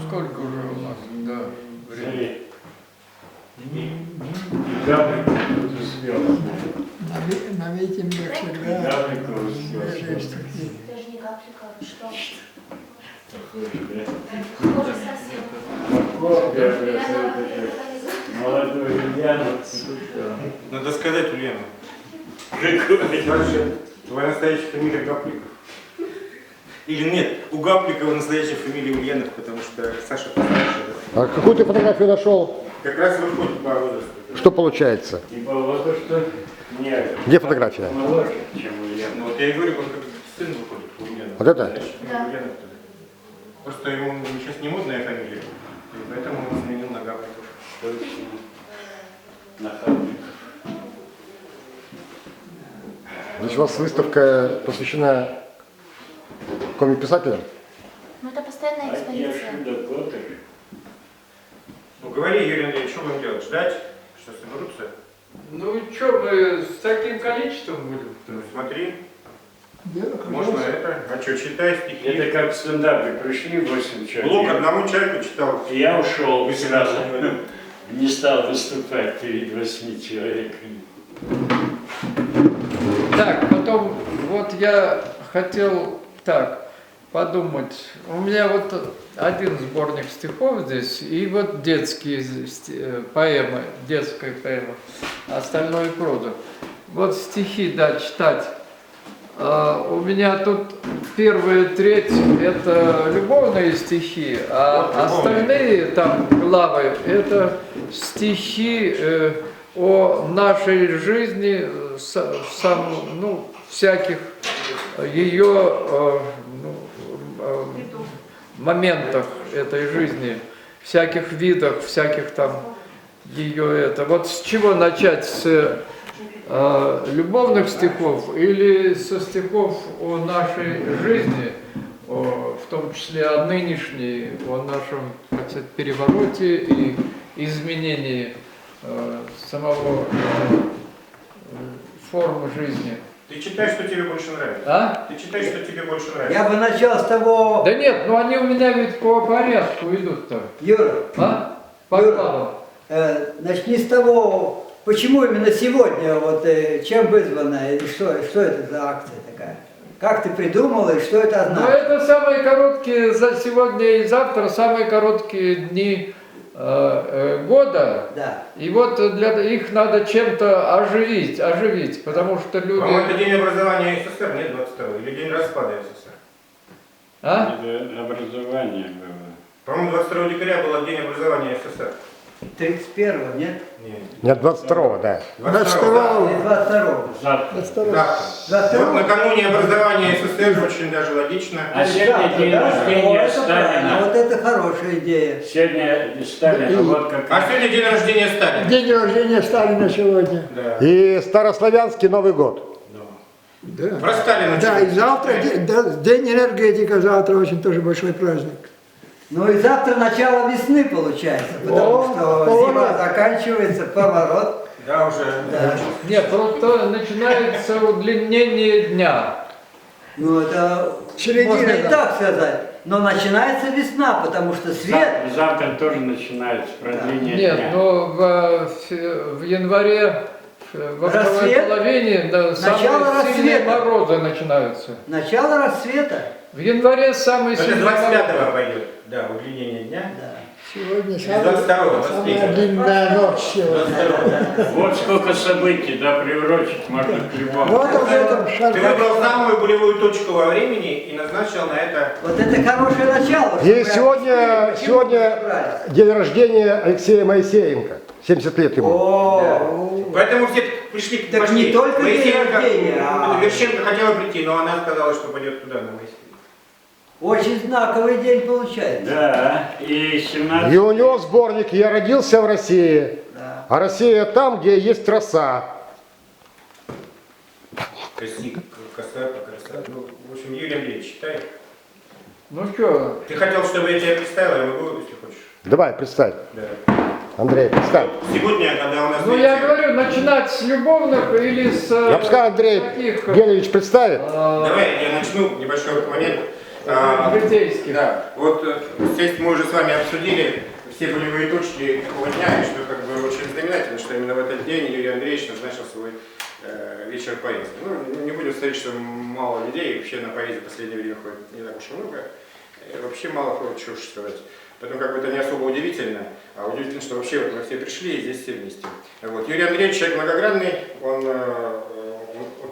Сколько уже у нас? Да, время. Гаврик тут успел. На митингах всегда Гаврик успел. были стихи. Даже не капелька, вы что? Слушай, Похоже совсем. молодой Ильяна. Надо сказать Ульяну. Прикольно. Дальше. Твоя настоящая фамилия Гапликов. Или нет, у Гапликова настоящая фамилия Ульянов, потому что Саша постарше. А какую ты фотографию нашел? Как раз выходит по возрасту. Что получается? Не по возрасту. Нет. Где фотография? Моложе, чем Ильяна. Ну вот я и говорю, он как сын выходит у Ульянова. Вот это? Настоящая фамилия Ульянов тогда. Просто ему сейчас не модная фамилия, и поэтому он сменил на Гапликов. На Хабриков. Здесь у вас выставка посвящена комик-писателям? Ну это постоянная А я экспозиция. чудо-коттер. Ну говори, Юрий Андреевич, что будем делать? Ждать, что соберутся? Ну что, мы с таким количеством будем? Ну смотри, Дело можно хорошее. это. А что, читай стихи. Это как в стендапе. Пришли 8 человек. Блок одному человеку читал. И я ушел Вы сразу. сразу. Не стал выступать перед 8 человеками. Так, потом вот я хотел так подумать. У меня вот один сборник стихов здесь, и вот детские поэмы, детская поэма, остальное проза. Вот стихи, да, читать. У меня тут первая треть – это любовные стихи, а остальные там главы – это стихи о нашей жизни, всяких ее моментах этой жизни, всяких видах, всяких там ее это. Вот с чего начать? С любовных стихов или со стихов о нашей жизни, в том числе о нынешней, о нашем, так сказать, перевороте и изменении самого формы жизни. Ты читай, что тебе больше нравится. А? Ты читай, что тебе больше нравится. Я бы начал с того, Да нет, ну они у меня ведь по порядку идут-то. Юра, А? По Юра. главам. начни с того, почему именно сегодня, вот чем вызвано, и что это за акция такая? Как ты придумал и что это Ну означает? это самые короткие, за сегодня и завтра, самые короткие дни года. Да. И вот для их надо чем-то оживить, потому что люди... По-моему, это день образования СССР, нет, 22 или день распада СССР. А? Это образование было. По-моему, 22 декабря был день образования СССР. 31-го, нет? Нет. Нет, 22-го, да. 22-го или 22-го? Завтра. Завтра. Вот накануне образования СССР очень даже логично. А сегодня день Да? О, рождения это правильно. Сталина. Вот это хорошая идея. Сегодня Сталина, вот как... А сегодня день рождения Сталина. День рождения Сталина сегодня. Да. И старославянский Новый год. Да. Про Сталина. Да, чего? и завтра день энергетика, завтра очень тоже большой праздник. Ну и завтра начало весны получается, потому что зима заканчивается, поворот. Да, уже. Да. Нет, просто начинается удлинение дня. Ну это можно и так сказать. Но начинается весна, потому что свет. Завтра тоже начинается продление Нет, дня. но в январе, во второй Рассвет? половине, да, Начало самые сильные рассвета. морозы начинаются. Начало рассвета. В январе самые Это сильные 25-го пойдет. Да, удлинение дня. Да. Сегодня Или 22-го, самая длинная ночь сегодня. Вот сколько событий, да, приурочить можно к любому. Вот об этом Ты шаг. выбрал самую болевую точку во времени и назначил на это. Вот это хорошее начало. И что мы сегодня собрались. день рождения Алексея Моисеенко. 70 лет ему. О, Поэтому все пришли к Так не только день Моисеенко. рождения, а- Вершенко хотела прийти, но она сказала, что пойдет туда, на Моисеенко. очень знаковый день получается. Да, и 17... И у него сборник «Я родился в России». Да. А Россия там, где есть роса. Коса, красота. Ну, в общем, Юрий Андреевич, читай. Ну что, Ты хотел, чтобы я тебя представил, я могу, если хочешь. Давай, представь. Да. Андрей, представь. Сегодня, когда у нас... ну я говорю, начинать с любовных или с... Я пускай Андрей таких, Геннадьевич представит. Давай я начну небольшой момент. житейских. Да, вот здесь мы уже с вами обсудили все болевые точки такого дня, и что как бы очень знаменательно, что именно в этот день Юрий Андреевич назначил свой вечер поэзии. Ну, не будем сказать, что мало людей, вообще на поэзии в последнее время ходит не так уж и много, вообще мало ходит, что уж сказать. Поэтому как бы это не особо удивительно, а удивительно, что вообще вот мы все пришли и здесь все вместе. Вот. Юрий Андреевич человек многогранный, он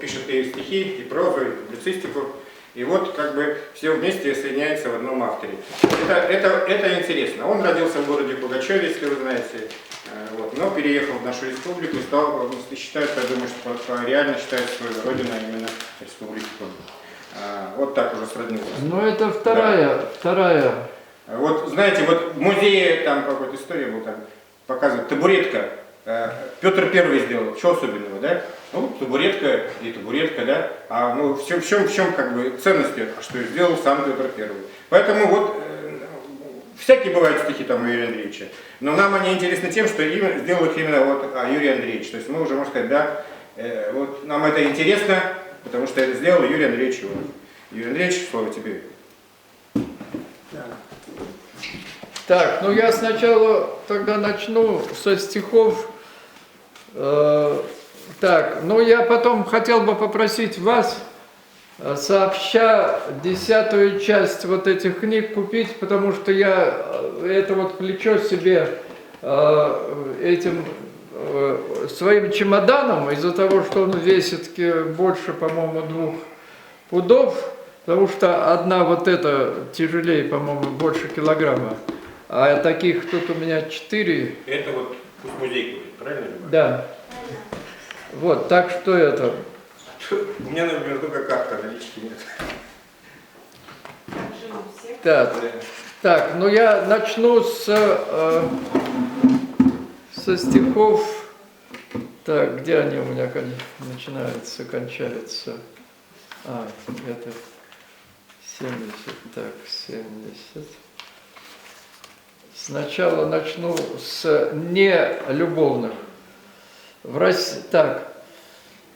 пишет и стихи, и прозу, и публицистику. И вот как бы все вместе соединяются в одном авторе. Это интересно. Он родился в городе Пугачеве, если вы знаете, вот, но переехал в нашу республику и стал, считает, я думаю, что реально считает свою родину именно республику. Вот так уже сроднился. Ну это вторая. Вот знаете, вот в музее там какой-то история был, там показывают табуретка. Петр Первый сделал, что особенного, да? Ну, табуретка и табуретка, да? А ну, в чем как бы ценность, что сделал сам Петр Первый. Поэтому вот всякие бывают стихи там у Юрия Андреевича, но нам они интересны тем, что сделал их именно вот Юрий Андреевич. То есть мы уже можем сказать, да, вот нам это интересно, потому что это сделал Юрий Андреевич Ионов. Юрий Андреевич, слово тебе. Так, ну я сначала тогда начну со стихов. Так, ну я потом хотел бы попросить вас, сообща 10-ю часть вот этих книг купить, потому что я это вот плечо себе этим своим чемоданом, из-за того, что он весит больше, по-моему, 2 пудов, потому что одна вот эта тяжелее, по-моему, больше килограмма, а таких тут у меня 4. Это вот пусть музей купит, правильно? Да. Вот, так что это. У меня, например, только карта, налички нет. Так, ну я начну со стихов. Так, где они у меня начинаются, кончаются? Это 70, так, 70. Сначала начну с нелюбовных. Так,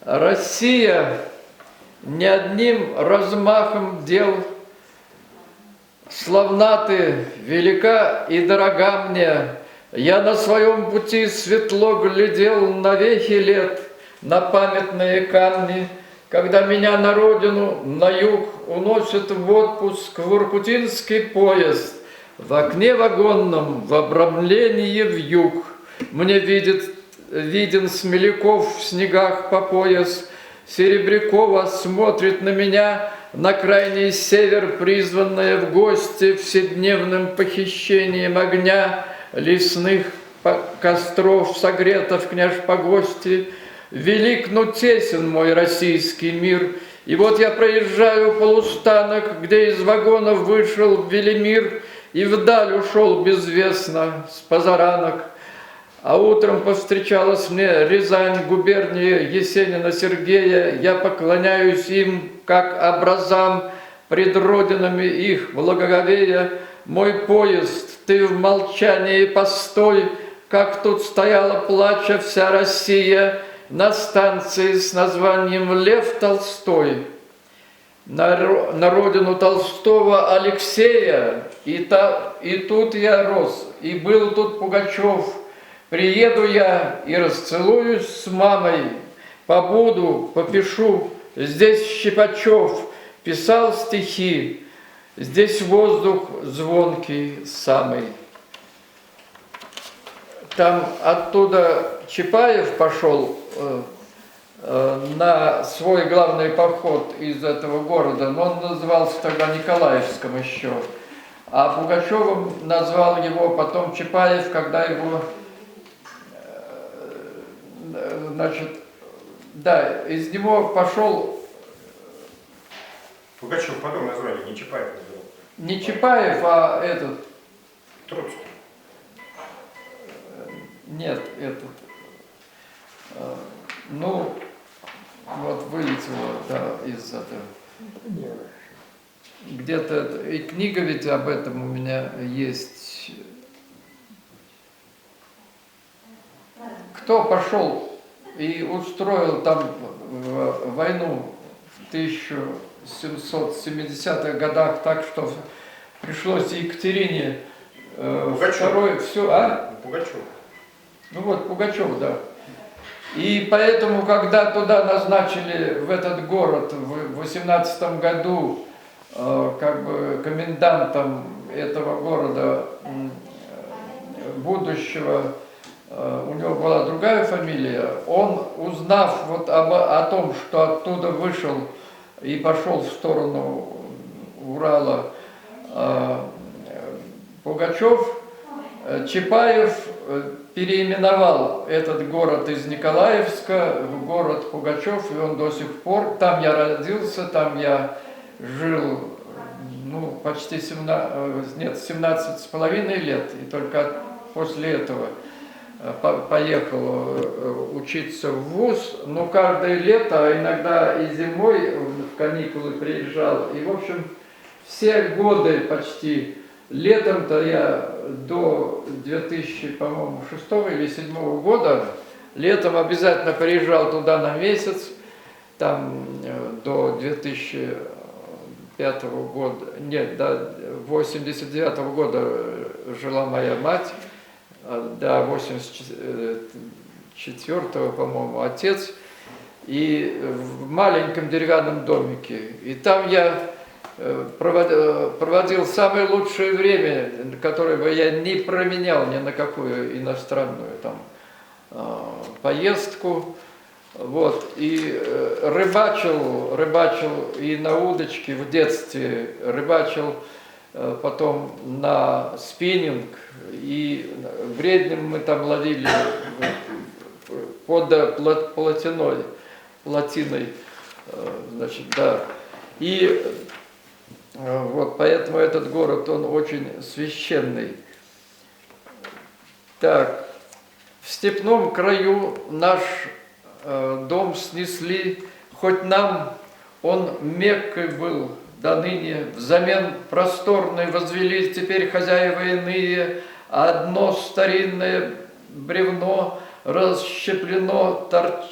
Россия не одним размахом дел славна ты, велика и дорога мне. Я на своем пути светло глядел на вехи лет, на памятные камни, когда меня на родину, на юг, уносит в отпуск воркутинский поезд. В окне вагонном, в обрамлении вьюг, мне виден Смеляков в снегах по пояс, Серебрякова смотрит на меня, на крайний север, призванная в гости вседневным похищением огня, лесных костров согрета в княж-погости. Велик, но тесен мой российский мир, и вот я проезжаю полустанок, где из вагонов вышел Велимир, и вдаль ушел безвестно с позаранок. А утром повстречалась мне Рязань, губерния Есенина Сергея. Я поклоняюсь им, как образам, пред родинами их благоговея. Мой поезд, ты в молчании постой, как тут стояла плача вся Россия на станции с названием Лев Толстой. На родину Толстого Алексея, и тут я рос, и был тут Пугачев. Приеду я и расцелуюсь с мамой, побуду, попишу. Здесь Щипачев писал стихи, здесь воздух звонкий самый. Там оттуда Чапаев пошел на свой главный поход из этого города, но он назывался тогда Николаевском еще. А Пугачевым назвал его потом Чапаев, когда его, значит, да, из него пошел... Пугачев потом назвали, не Чапаев назвал. Не Чапаев, а этот... Троцкий. Нет, этот... Ну, вот вылетело, да, из этого. Где-то, и книга ведь об этом у меня есть. Кто пошел и устроил там войну в 1770-х годах, так что пришлось Екатерине Пугачев. второй, все, а? Пугачев. Ну вот, Пугачев, да. И поэтому, когда туда назначили, в этот город, в 18 году, как бы комендантом этого города будущего, у него была другая фамилия, он, узнав вот о том, что оттуда вышел и пошел в сторону Урала Пугачев, Чапаев переименовал этот город из Николаевска в город Пугачев, и он до сих пор, там я родился, там я жил, ну, почти 17,5 лет, и только после этого поехал учиться в вуз, но каждое лето, а иногда и зимой в каникулы приезжал, и, в общем, все годы почти. Летом-то я до 2006 или 2007 года, летом обязательно приезжал туда на месяц, там до 2005 года, нет, до 89 года жила моя мать, до 84, по-моему, отец, и в маленьком деревянном домике. И там я проводил самое лучшее время, которое бы я не променял ни на какую иностранную там поездку. Вот. И рыбачил и на удочке в детстве, рыбачил потом на спиннинг, и гребнем мы там ловили под плотиной, значит, да. И вот поэтому этот город, он очень священный. Так, в степном краю наш дом снесли, хоть нам он Меккой был до ныне, взамен просторной возвели теперь хозяева иные, одно старинное бревно расщеплено торчит.